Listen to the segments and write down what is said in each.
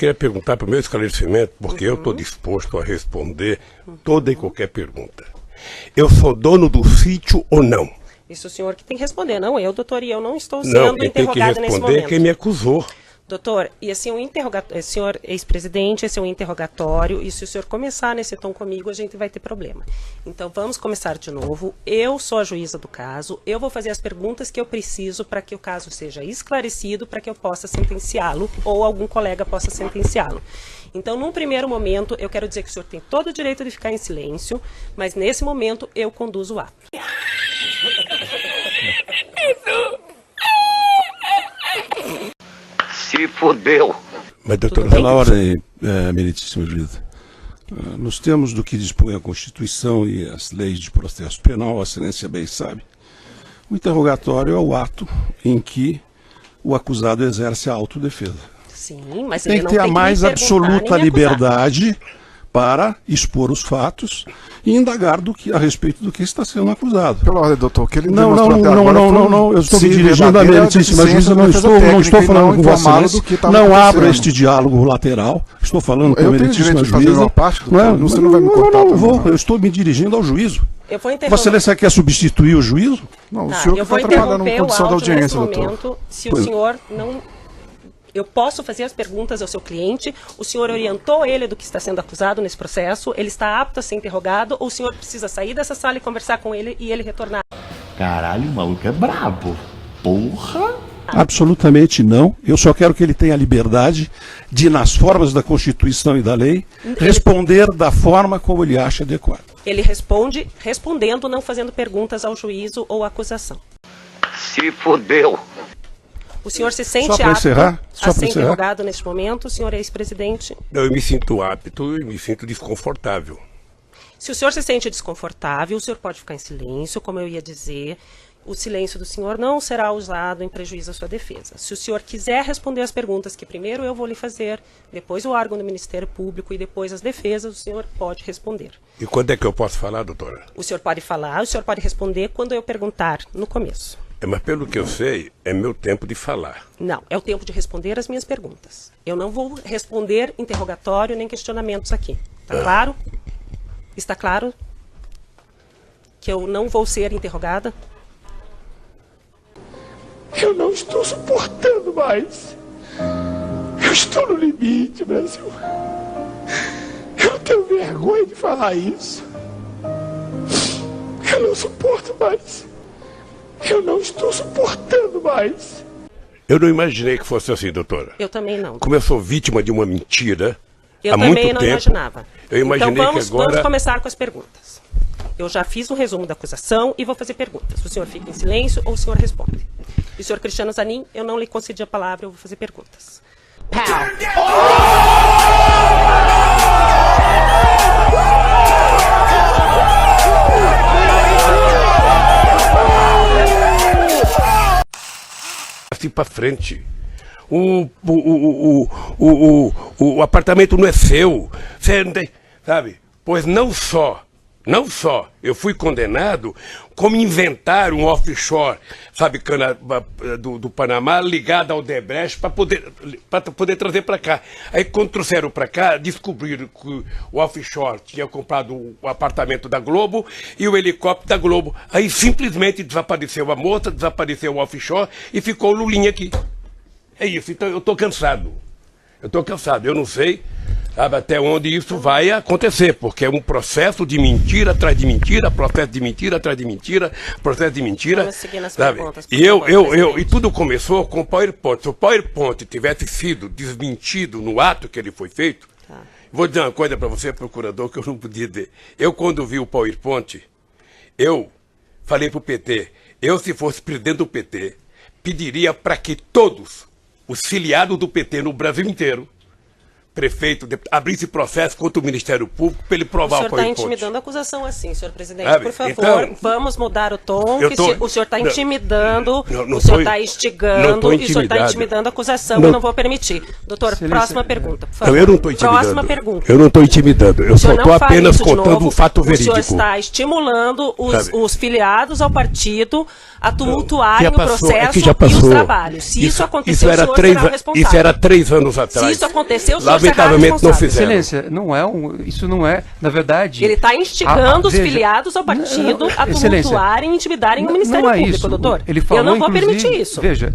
queria perguntar para o meu esclarecimento, porque eu estou disposto a responder toda e qualquer pergunta. Eu sou dono do sítio ou não? Isso o senhor que tem que responder, não eu, doutor, e eu não estou sendo interrogada nesse momento. Não, tem que responder quem me acusou. Doutor, e assim, senhor ex-presidente, esse é um interrogatório, e se o senhor começar nesse tom comigo, a gente vai ter problema. Então, vamos começar de novo. Eu sou a juíza do caso, eu vou fazer as perguntas que eu preciso para que o caso seja esclarecido, para que eu possa sentenciá-lo, ou algum colega possa sentenciá-lo. Então, num primeiro momento, eu quero dizer que o senhor tem todo o direito de ficar em silêncio, mas nesse momento, eu conduzo o ato. Se fodeu. Mas, doutor, pela ordem, meritíssimo juíza. Nos termos do que dispõe a Constituição e as leis de processo penal, a excelência bem sabe, o interrogatório é o ato em que o acusado exerce a autodefesa. Sim, mas Tem ele que não ter a tem mais me perguntar, absoluta nem me acusar. liberdade para expor os fatos e indagar a respeito do que está sendo acusado. Pela ordem, doutor, que ele Não, eu estou me sim, dirigindo à meritíssima juíza, não estou falando com Vossa Excelência, não abro este diálogo lateral, estou falando com a meritíssima juíza. Você não vai me cortar. Não vou, eu estou me dirigindo ao juízo. Eu vou interromper. Vossa Excelência quer substituir o juízo? Não, o Tá, senhor que eu vou está trabalhando interromper com o condição da áudio audiência, nesse doutor. momento, se o senhor não... Eu posso fazer as perguntas ao seu cliente, o senhor orientou ele do que está sendo acusado nesse processo, ele está apto a ser interrogado, ou o senhor precisa sair dessa sala e conversar com ele e ele retornar? Caralho, o maluco é brabo. Porra! Absolutamente não. Eu só quero que ele tenha a liberdade de, nas formas da Constituição e da lei, responder da forma como ele acha adequado. Ele responde respondendo, não fazendo perguntas ao juízo ou à acusação. Se fodeu. O senhor se sente Só para apto encerrar? a ser interrogado neste momento, senhor ex-presidente? Eu me sinto apto e me sinto desconfortável. Se o senhor se sente desconfortável, o senhor pode ficar em silêncio, como eu ia dizer. O silêncio do senhor não será usado em prejuízo à sua defesa. Se o senhor quiser responder as perguntas que primeiro eu vou lhe fazer, depois o órgão do Ministério Público e depois as defesas, o senhor pode responder. E quando é que eu posso falar, doutora? O senhor pode falar, o senhor pode responder quando eu perguntar no começo. Mas pelo que eu sei, é meu tempo de falar. Não, é o tempo de responder as minhas perguntas. Eu não vou responder interrogatório nem questionamentos aqui. Está claro? Está claro que eu não vou ser interrogada? Eu não estou suportando mais. Eu estou no limite, Brasil. Eu não tenho vergonha de falar isso. Eu não suporto mais. Eu não estou suportando mais. Eu não imaginei que fosse assim, doutora. Eu também não. Como eu sou vítima de uma mentira eu há muito tempo... Eu também não imaginava. Eu imaginei então vamos, que agora... vamos começar com as perguntas. Eu já fiz um resumo da acusação e vou fazer perguntas. O senhor fica em silêncio ou o senhor responde? E o senhor Cristiano Zanin, eu não lhe concedi a palavra, eu vou fazer perguntas. Assim para frente. O apartamento não é seu. Você não tem, sabe? Pois não só eu fui condenado, como inventar um offshore, sabe, do Panamá, ligado ao Debrecht para poder trazer para cá. Aí quando trouxeram para cá, descobriram que o offshore tinha comprado o apartamento da Globo e o helicóptero da Globo. Aí simplesmente desapareceu a moça, desapareceu o offshore e ficou o Lulinha aqui. É isso, então eu estou cansado. Eu não sei, sabe, até onde isso vai acontecer, porque é um processo de mentira atrás de mentira, processo de mentira atrás de mentira, processo de mentira. Vamos seguir nas sabe? perguntas, E tudo começou com o PowerPoint. Se o PowerPoint tivesse sido desmentido no ato que ele foi feito, vou dizer uma coisa para você, procurador, que eu não podia dizer. Eu, quando vi o PowerPoint, eu falei para o PT, se fosse presidente do PT, pediria para que todos os filiados do PT no Brasil inteiro prefeito, abrisse processo contra o Ministério Público para ele provar o senhor está intimidando a acusação assim, senhor presidente. Por favor, então, vamos mudar o tom. O senhor está intimidando, o senhor está instigando, e o senhor está intimidando a acusação. Eu não vou permitir. Doutor, próxima pergunta, por favor. Eu não estou intimidando. Próxima pergunta. Eu não estou intimidando. Eu só estou apenas contando um fato verídico. O senhor está estimulando os filiados ao partido a tumultuarem o processo e os trabalhos. Se isso aconteceu, o senhor será responsável. Isso era 3 anos atrás. Se isso aconteceu, o senhor lamentavelmente não fizeram. Excelência, isso não é, na verdade... Ele está instigando os filiados ao partido a tumultuarem e intimidarem o Ministério Público, isso, doutor. Ele falou, eu não vou permitir isso. Veja,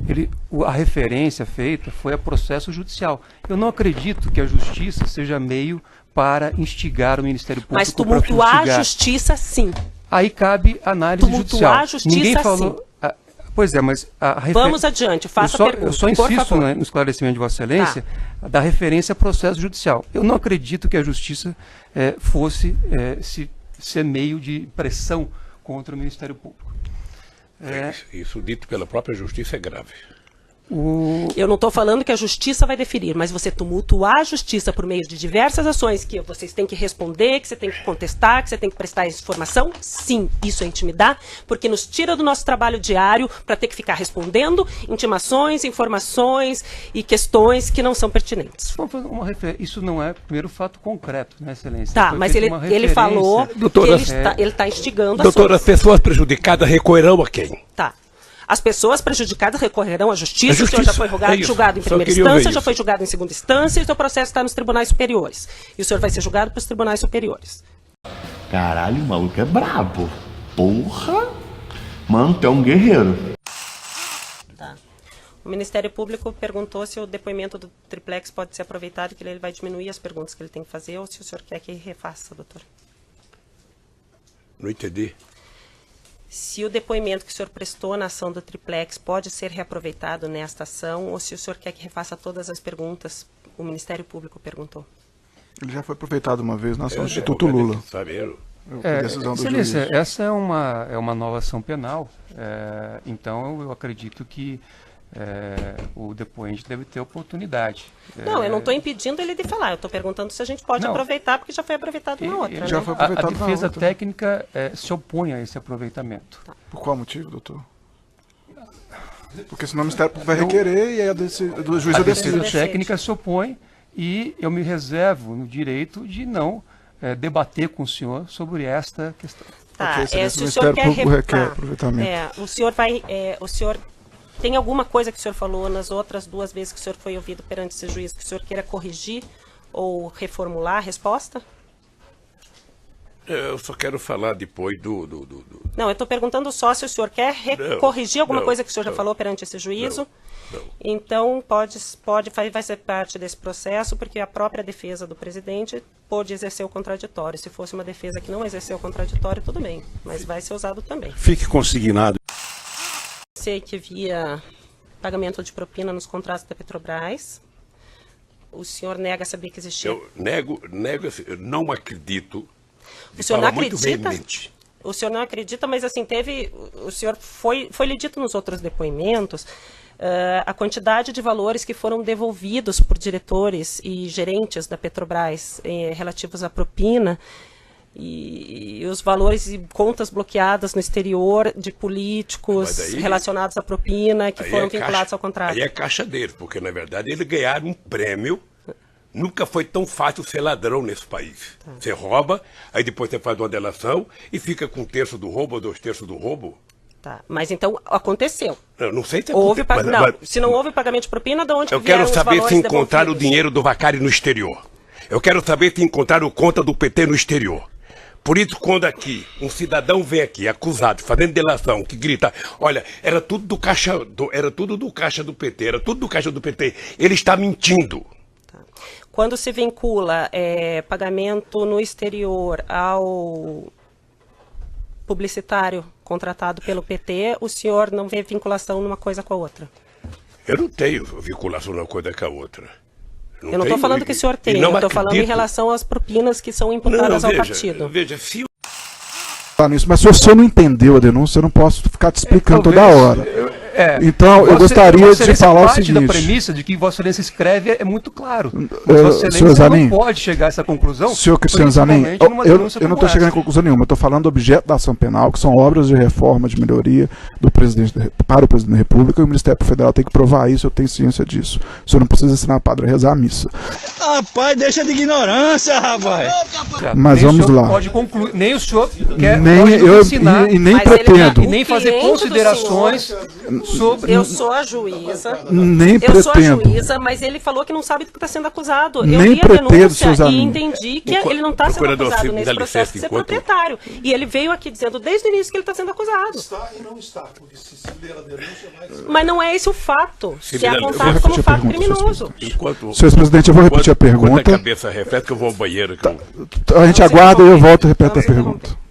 a referência feita foi a processo judicial. Eu não acredito que a justiça seja meio para instigar o Ministério Público. Mas tumultuar a justiça, sim. Aí cabe análise judicial. Tumultuar a justiça, ninguém falou, sim. Pois é, mas vamos adiante, faça a pergunta. Eu só insisto no esclarecimento de Vossa Excelência da referência ao processo judicial. Eu não acredito que a justiça fosse ser meio de pressão contra o Ministério Público. Isso dito pela própria justiça é grave. Eu não estou falando que a justiça vai definir, mas você tumultuar a justiça por meio de diversas ações que vocês têm que responder, que você tem que contestar, que você tem que prestar essa informação, sim, isso é intimidar, porque nos tira do nosso trabalho diário para ter que ficar respondendo intimações, informações e questões que não são pertinentes. Isso não é, primeiro, fato concreto, né, Excelência? Tá, mas ele falou doutora, que ele está instigando doutora, as pessoas prejudicadas recorrerão a quem? Tá. As pessoas prejudicadas recorrerão à justiça, o senhor já foi julgado em primeira instância, já foi julgado em segunda instância, e o seu processo está nos tribunais superiores. E o senhor vai ser julgado pelos tribunais superiores. Caralho, o maluco é brabo. Porra! Mano, tu é um guerreiro. Tá. O Ministério Público perguntou se o depoimento do triplex pode ser aproveitado, que ele vai diminuir as perguntas que ele tem que fazer, ou se o senhor quer que refaça, doutor. Não entendi. Se o depoimento que o senhor prestou na ação do triplex pode ser reaproveitado nesta ação, ou se o senhor quer que refaça todas as perguntas, o Ministério Público perguntou. Ele já foi aproveitado uma vez na ação do Instituto Lula. Excelência, essa é uma nova ação penal, então eu acredito que o depoente deve ter oportunidade. Não, eu não estou impedindo ele de falar, eu estou perguntando se a gente pode aproveitar, porque já foi aproveitado na outra. Já foi aproveitado a defesa técnica se opõe a esse aproveitamento. Tá. Por qual motivo, doutor? Porque senão o Ministério Público vai requerer e aí do juiz a defesa técnica se opõe e eu me reservo no direito de não debater com o senhor sobre esta questão. Tá, se o Ministério Público requer aproveitamento. O senhor tem alguma coisa que o senhor falou nas outras 2 vezes que o senhor foi ouvido perante esse juiz que o senhor queira corrigir ou reformular a resposta? Eu só quero falar depois Não, eu estou perguntando só se o senhor quer corrigir alguma coisa que o senhor já falou perante esse juízo. Não. Então, vai ser parte desse processo, porque a própria defesa do presidente pôde exercer o contraditório. Se fosse uma defesa que não exerceu o contraditório, tudo bem, mas vai ser usado também. Fique consignado. Sei que havia pagamento de propina nos contratos da Petrobras. O senhor nega saber que existia? Eu nego, eu não acredito. O senhor não acredita? O senhor não acredita, mas assim, o senhor foi lhe dito nos outros depoimentos a quantidade de valores que foram devolvidos por diretores e gerentes da Petrobras relativos à propina, e os valores e contas bloqueadas no exterior de políticos relacionados à propina que foram vinculados ao contrato. Aí é caixa deles, porque na verdade eles ganharam um prêmio. Nunca foi tão fácil ser ladrão nesse país. Tá. Você rouba, aí depois você faz uma delação e fica com 1/3 do roubo ou 2/3 do roubo. Tá, mas então aconteceu. Eu não sei se se não houve pagamento de propina, de onde eu quero saber se encontraram o dinheiro do Vacari no exterior. Eu quero saber se encontraram conta do PT no exterior. Por isso, quando aqui um cidadão vem aqui acusado, fazendo delação, que grita, olha, era tudo do caixa do PT, era tudo do caixa do PT, ele está mentindo. Tá. Quando se vincula pagamento no exterior ao publicitário contratado pelo PT, o senhor não vê vinculação numa coisa com a outra? Eu não tenho vinculação numa coisa com a outra. Eu não estou falando que o senhor tem, eu estou falando em relação às propinas que são imputadas ao partido. Veja, se mas se o senhor não entendeu a denúncia, eu não posso ficar te explicando toda hora. Então, eu gostaria de falar o seguinte. Parte da premissa de que Vossa Excelência escreve é muito claro. Vossa Excelência não pode chegar a essa conclusão. Senhor Cristiano Zanin, eu não estou chegando a conclusão nenhuma. Eu estou falando do objeto da ação penal, que são obras de reforma, de melhoria para o Presidente da República, e o Ministério Federal tem que provar isso, eu tenho ciência disso. O senhor não precisa ensinar padre a rezar a missa. Rapaz, deixa de ignorância, rapaz. Mas vamos lá. Pode concluir, nem o senhor quer ensinar e nem pretendo. E nem fazer considerações sobre... Eu sou a juíza. Nem pretendo. Eu sou a juíza, mas ele falou que não sabe do que está sendo acusado. Eu Nem li a denúncia e entendi que ele não está sendo acusado nesse processo de ser proprietário. E ele veio aqui dizendo desde o início que ele está sendo acusado. Está e não está, porque se ler a denúncia vai... Mas não é esse o fato. Se é apontado como fato criminoso. Senhor presidente, eu vou repetir a pergunta. Enquanto a cabeça reflete que eu vou ao banheiro. A gente aguarda e eu volto e repito a pergunta.